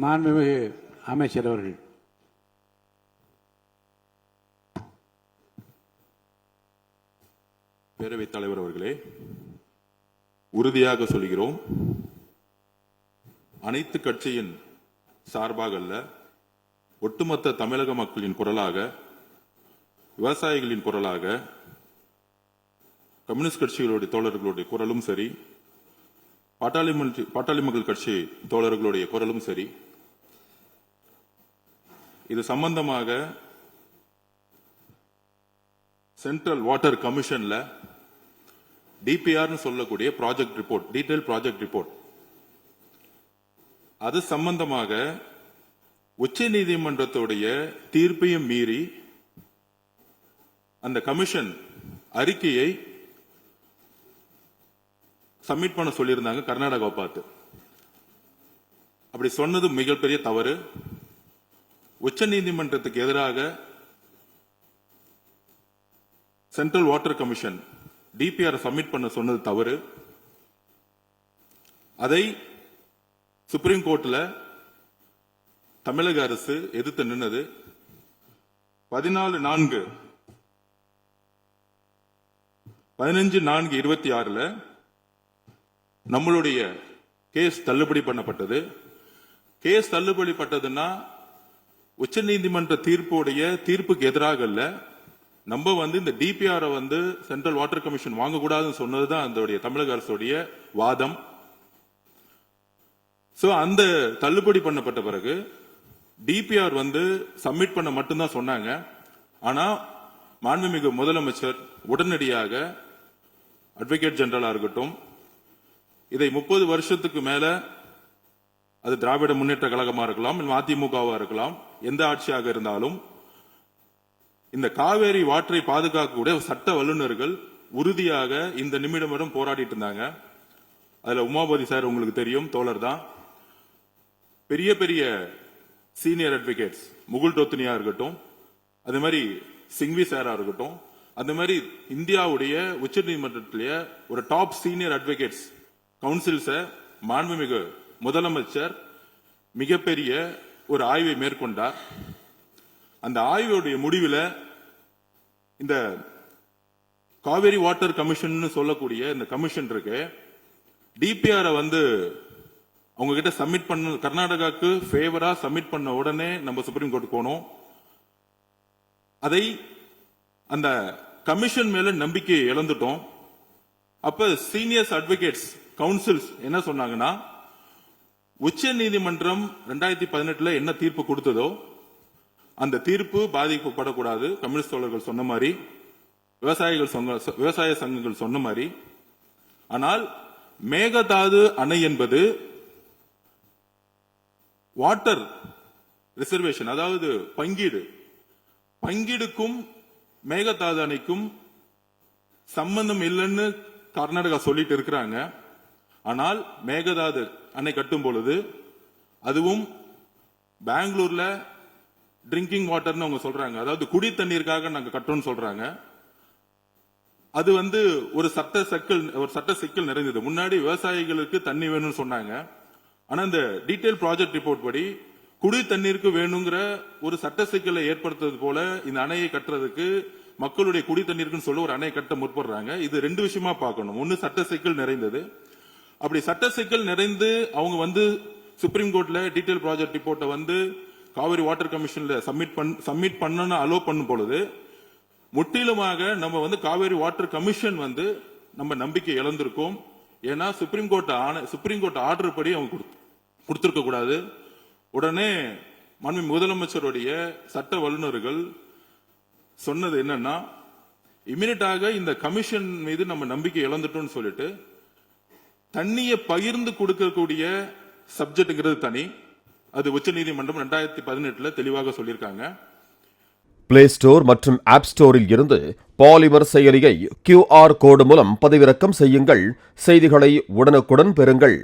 மாண்புமிகு அமைச்சர் அவர்கள். பேரவைத் தலைவர் அவர்களே, உறுதியாக சொல்கிறோம், அனைத்து கட்சியின் சார்பாக அல்ல, ஒட்டுமொத்த தமிழக மக்களின் குரலாக, விவசாயிகளின் குரலாக, கம்யூனிஸ்ட் கட்சிகளுடைய தோழர்களுடைய குரலும் சரி, பாட்டாளி மக்கள் கட்சி தோழர்களுடைய குரலும் சரி, இது சம்பந்தமாக சென்ட்ரல் வாட்டர் கமிஷன்ல டிபிஆர் சொல்லக்கூடிய project report, detail project report, அது சம்பந்தமாக உச்ச நீதிமன்றத்துடைய தீர்ப்பையும் மீறி அந்த கமிஷன் அறிக்கையை சப்மிட் பண்ண சொல்லியிருந்தாங்க கர்நாடகாவை பார்த்து. அப்படி சொன்னது மிகப்பெரிய தவறு. உச்ச நீதிமன்றத்துக்கு எதிராக central water commission DPR submit பண்ண சொன்னது தவறு. அதை சுப்ரீம் கோர்ட்ல தமிழக அரசு எதிர்த்து நின்னது. 15/4/26 நம்மளுடைய கேஸ் தள்ளுபடி பண்ணப்பட்டது. கேஸ் தள்ளுபடி பட்டதுன்னா உச்ச நீதிமன்ற தீர்ப்புக்கு எதிராக அல்ல, நம்ம இந்த டிபிஆர் சென்ட்ரல் வாட்டர் கமிஷன் வாங்கக்கூடாதுன்னு சொன்னதுதான் அந்த தமிழக அரசுடைய வாதம். அந்த தள்ளுபடி பண்ணப்பட்ட பிறகு டிபிஆர் சப்மிட் பண்ண மட்டும்தான் சொன்னாங்க. ஆனா மாண்புமிகு முதலமைச்சர் உடனடியாக அட்வொகேட் ஜெனரலா இருக்கட்டும், இதை 30 வருஷத்துக்கு மேல, அது திராவிட முன்னேற்ற கழகமா இருக்கலாம், அதிமுகவா இருக்கலாம், எந்த ஆட்சியாக இருந்தாலும் இந்த காவேரி வாட்டரை பாதுகாக்கக்கூடிய சட்ட வல்லுநர்கள் உறுதியாக இந்த நிமிடம் போராடிட்டு இருந்தாங்க. அதுல உமாபதி சார் உங்களுக்கு தெரியும், தோழர் தான். பெரிய பெரிய சீனியர் அட்வொகேட்ஸ், முகுல் டோத்னியா இருக்கட்டும், அது மாதிரி சிங்வி சாரா இருக்கட்டும், அந்த மாதிரி இந்தியாவுடைய உச்ச நீதிமன்றத்திலேயே ஒரு டாப் சீனியர் அட்வொகேட்ஸ் கவுன்சில்ஸ மாண்புமிகு முதலமைச்சர் மிகப்பெரிய ஒரு ஆய்வை மேற்கொண்டார். அந்த ஆய்வுடைய முடிவில் இந்த காவேரி வாட்டர் கமிஷன் சொல்லக்கூடிய இந்த கமிஷன் இருக்கு, டிபிஆர் அவங்க கிட்ட சப்மிட் பண்ண, கர்நாடகாவுக்கு ஃபேவரா சப்மிட் பண்ண உடனே நம்ம சுப்ரீம் கோர்ட் போனோம். அதை அந்த கமிஷன் மேல நம்பிக்கையை இழந்துட்டோம். அப்ப சீனியர்ஸ் அட்வொகேட்ஸ் கவுன்சில்ஸ் என்ன சொன்னாங்கன்னா, உச்ச நீதிமன்றம் 2018 என்ன தீர்ப்பு கொடுத்ததோ அந்த தீர்ப்பு பாதிக்கப்படக்கூடாது. கம்யூனிஸ்ட் தோழர்கள் சொன்ன மாதிரி, விவசாய சங்கங்கள் சொன்ன மாதிரி. ஆனால் மேகதாது அணை என்பது வாட்டர் ரிசர்வேஷன், அதாவது பங்கீடுக்கும் மேகதாது அணைக்கும் சம்பந்தம் இல்லைன்னு கர்நாடகா சொல்லிட்டு இருக்கிறாங்க. ஆனால் மேகதாது அணை கட்டும் பொழுது அதுவும் பெங்களூர்ல ட்ரிங்கிங் வாட்டர்னு அவங்க சொல்றாங்க, அதாவது குடி தண்ணீருக்காக நாங்க கட்டோம்னு சொல்றாங்க. அது ஒரு சட்ட சிக்கல் நிறைந்தது. முன்னாடி விவசாயிகளுக்கு தண்ணி வேணும்னு சொன்னாங்க. ஆனா இந்த டீடைல் ப்ராஜெக்ட் ரிப்போர்ட் படி குடி தண்ணீருக்கு வேணுங்கிற ஒரு சட்ட சிக்கலை ஏற்படுத்துறது போல இந்த அணையை கட்டுறதுக்கு, மக்களுடைய குடி தண்ணீருக்குன்னு சொல்ல ஒரு அணையை கட்ட முற்படுறாங்க. இது 2 விஷயமா பார்க்கணும். ஒன்னு சட்ட சிக்கல் நிறைந்தது. அப்படி சட்ட சிக்கல் நிறைந்து அவங்க சுப்ரீம் கோர்ட்ல டீடைல் ப்ராஜெக்ட் ரிப்போர்ட்டை காவிரி வாட்டர் கமிஷன்ல சப்மிட் பண்ண அலோ பண்ணும் பொழுது முற்றிலுமாக நம்ம காவேரி வாட்டர் கமிஷன் நம்ம நம்பிக்கை இழந்திருக்கோம். ஏன்னா சுப்ரீம் கோர்ட் ஆர்டர் படி அவங்க கொடுத்திருக்க கூடாது. உடனே மாண்புமிகு முதலமைச்சருடைய சட்ட வல்லுநர்கள் சொன்னது என்னன்னா, இமிடியட்டாக இந்த கமிஷன் மீது நம்ம நம்பிக்கை இழந்துட்டோம்னு சொல்லிட்டு தண்ணியை பகிர்ந்து கொடுக்கக்கூடிய சப்ஜெக்ட்ங்கிறது தனி, அது உச்ச நீதிமன்றம் 2018 தெளிவாக சொல்லியிருக்காங்க. பிளே ஸ்டோர் மற்றும் ஆப் ஸ்டோரில் இருந்து பாலிமர் செயலியை QR கோடு மூலம் பதிவிறக்கம் செய்யுங்கள். செய்திகளை உடனுக்குடன் பெறுங்கள்.